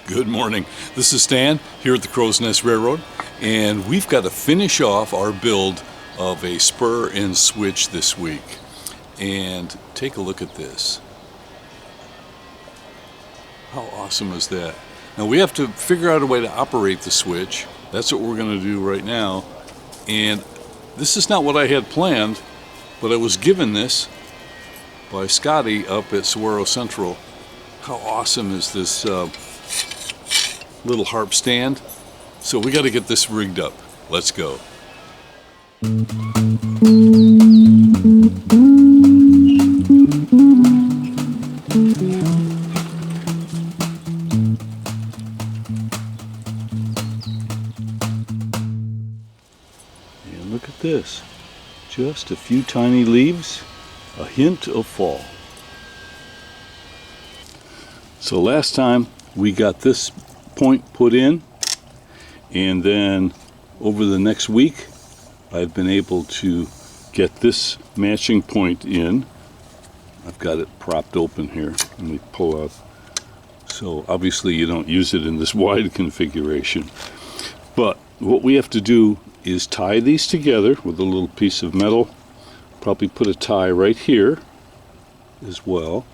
Good morning. This is Stan here at the Crow's Nest Railroad, and we've got to finish off our build of a spur and switch this week. And take a look at this. How awesome is that? Now we have to figure out a way to operate the switch. That's what we're going to do right now. And this is not what I had planned, but I was given this by Scotty up at Saguaro Central. How awesome is this little harp stand? So we got to get this rigged up. Let's go. And look at this. Just a few tiny leaves, a hint of fall. So last time we got this point put in, and then over the next week I've been able to get this matching point in. I've got it propped open here. Let me pull out. So obviously you don't use it in this wide configuration, but what we have to do is tie these together with a little piece of metal. Probably put a tie right here as well,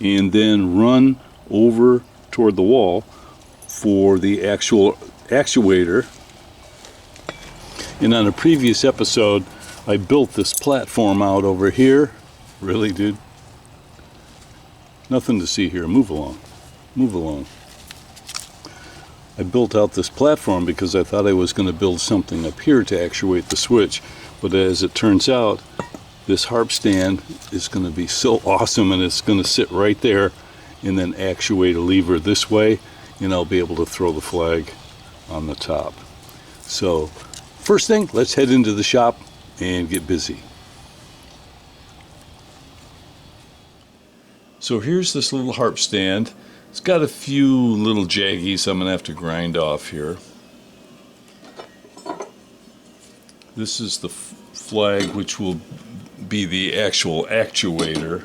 and then run over toward the wall for the actual actuator. And on a previous episode I built this platform out over here. Really, dude? Nothing to see here. Move along. Move along. I built out this platform because I thought I was going to build something up here to actuate the switch, but as it turns out, this harp stand is going to be so awesome, and it's going to sit right there and then actuate a lever this way, and I'll be able to throw the flag on the top. So first thing, let's head into the shop and get busy. So here's this little harp stand. It's got a few little jaggies I'm going to have to grind off here. This is the flag, which will be the actual actuator.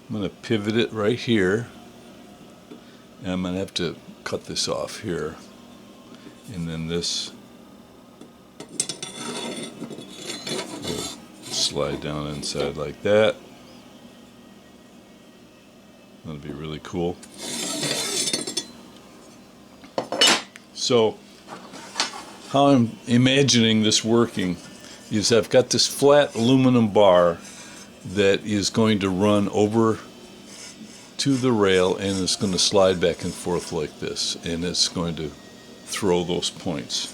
I'm going to pivot it right here, and I'm going to have to cut this off here, and then this will slide down inside like that. That'll be really cool. So how I'm imagining this working is I've got this flat aluminum bar that is going to run over to the rail, and it's going to slide back and forth like this, and it's going to throw those points.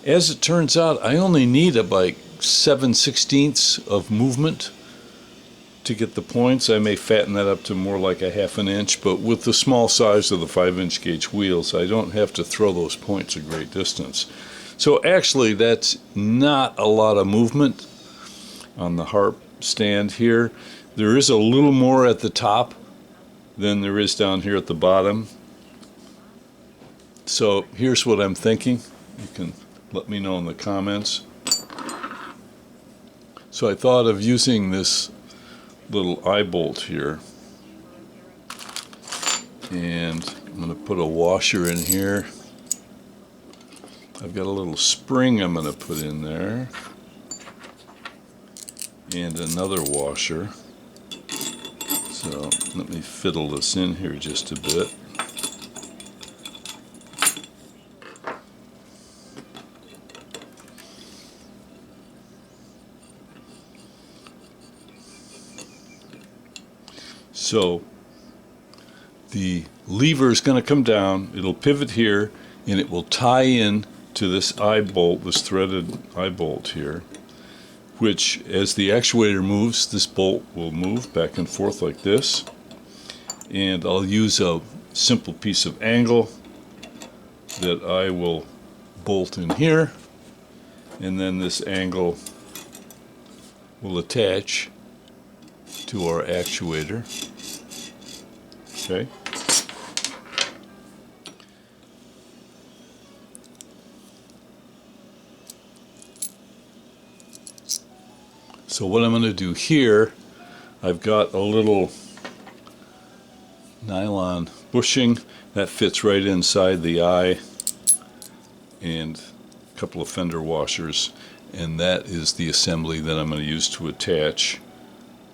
As it turns out, I only need about 7/16 of movement to get the points. I may fatten that up to more like a 1/2 inch, but with the small size of the 5-inch gauge wheels, I don't have to throw those points a great distance. So actually that's not a lot of movement on the harp stand here. There is a little more at the top than there is down here at the bottom. So here's what I'm thinking. You can let me know in the comments. So I thought of using this little eye bolt here, and I'm going to put a washer in here. I've got a little spring I'm going to put in there, and another washer. So let me fiddle this in here just a bit. So the lever is going to come down, it'll pivot here, and it will tie in to this eye bolt, this threaded eye bolt here, which as the actuator moves, this bolt will move back and forth like this. And I'll use a simple piece of angle that I will bolt in here, and then this angle will attach to our actuator. Okay. So what I'm going to do here, I've got a little nylon bushing that fits right inside the eye, and a couple of fender washers, and that is the assembly that I'm going to use to attach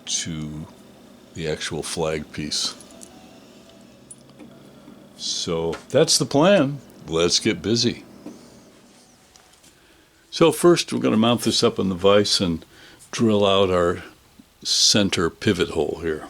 to the actual flag piece. So that's the plan. Let's get busy. So first we're going to mount this up on the vise and drill out our center pivot hole here.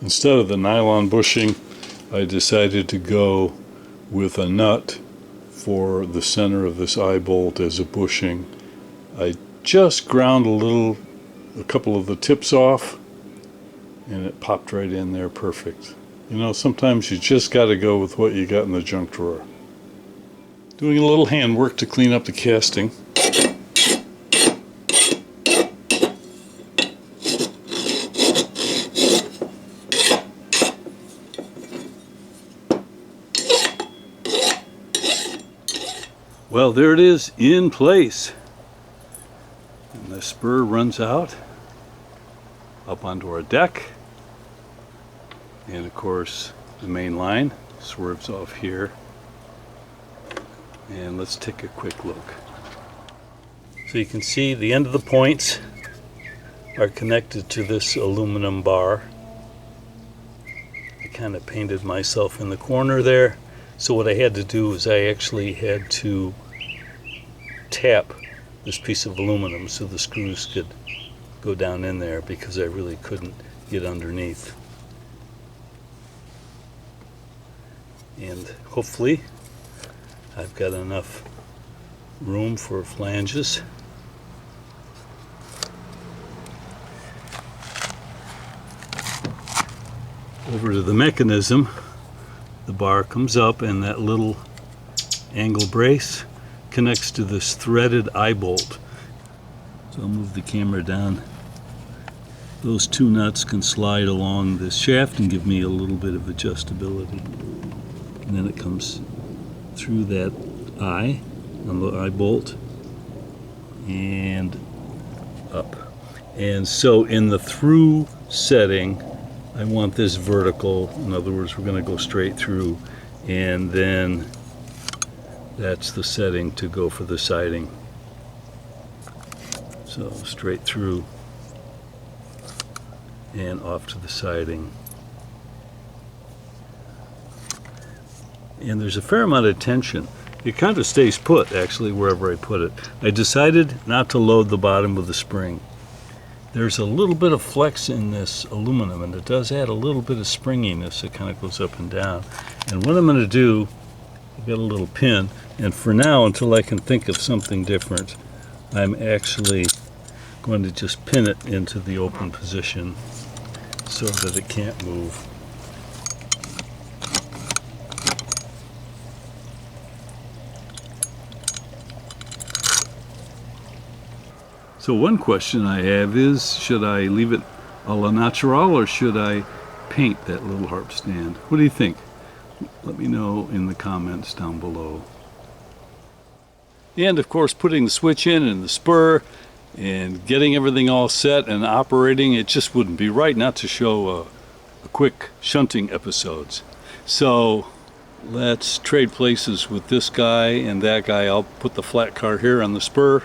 Instead of the nylon bushing, I decided to go with a nut for the center of this eye bolt as a bushing. I just ground a couple of the tips off, and it popped right in there perfect. You know, sometimes you just got to go with what you got in the junk drawer. Doing a little handwork to clean up the casting. Well, there it is in place. And the spur runs out up onto our deck. And of course, the main line swerves off here. And let's take a quick look. So you can see the end of the points are connected to this aluminum bar. I kind of painted myself in the corner there. So what I had to do is I actually had to tap this piece of aluminum so the screws could go down in there, because I really couldn't get underneath. And hopefully I've got enough room for flanges. Over to the mechanism, the bar comes up and that little angle brace connects to this threaded eye bolt. So I'll move the camera down. Those two nuts can slide along this shaft and give me a little bit of adjustability. And then it comes through that eye on the eye bolt and up. And so in the through setting, I want this vertical. In other words, we're going to go straight through, and then that's the setting to go for the siding. So straight through and off to the siding. And there's a fair amount of tension. It kind of stays put, actually, wherever I put it. I decided not to load the bottom with a spring. There's a little bit of flex in this aluminum, and it does add a little bit of springiness. It kind of goes up and down. And what I'm going to do, I've got a little pin, and for now, until I can think of something different, I'm actually going to just pin it into the open position so that it can't move. So one question I have is, should I leave it a la natural, or should I paint that little harp stand? What do you think? Let me know in the comments down below. And of course, putting the switch in and the spur and getting everything all set and operating, it just wouldn't be right not to show a quick shunting episodes. So let's trade places with this guy and that guy. I'll put the flat car here on the spur,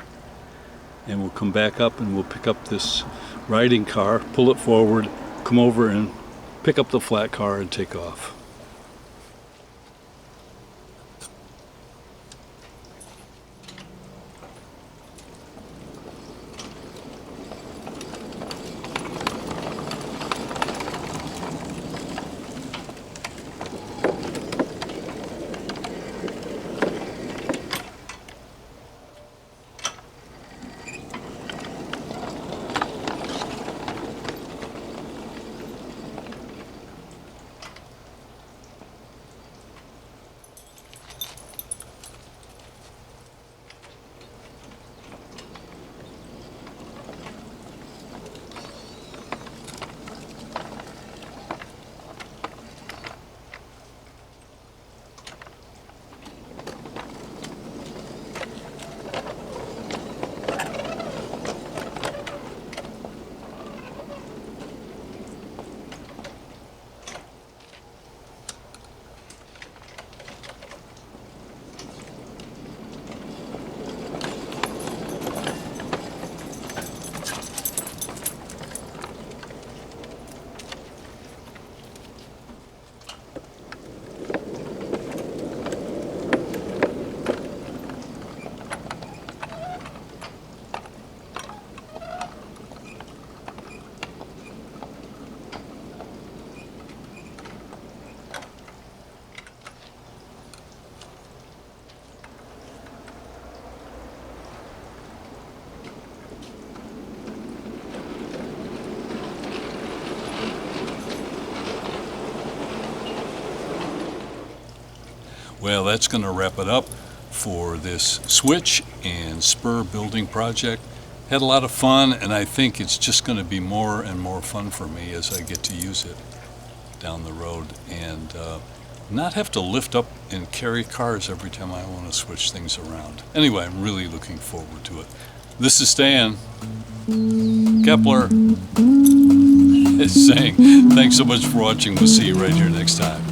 and we'll come back up and we'll pick up this riding car, pull it forward, come over and pick up the flat car and take off. Well, that's going to wrap it up for this switch and spur building project. Had a lot of fun, and I think it's just going to be more and more fun for me as I get to use it down the road and not have to lift up and carry cars every time I want to switch things around. Anyway, I'm really looking forward to it. This is Stan Kepler is saying thanks so much for watching. We'll see you right here next time.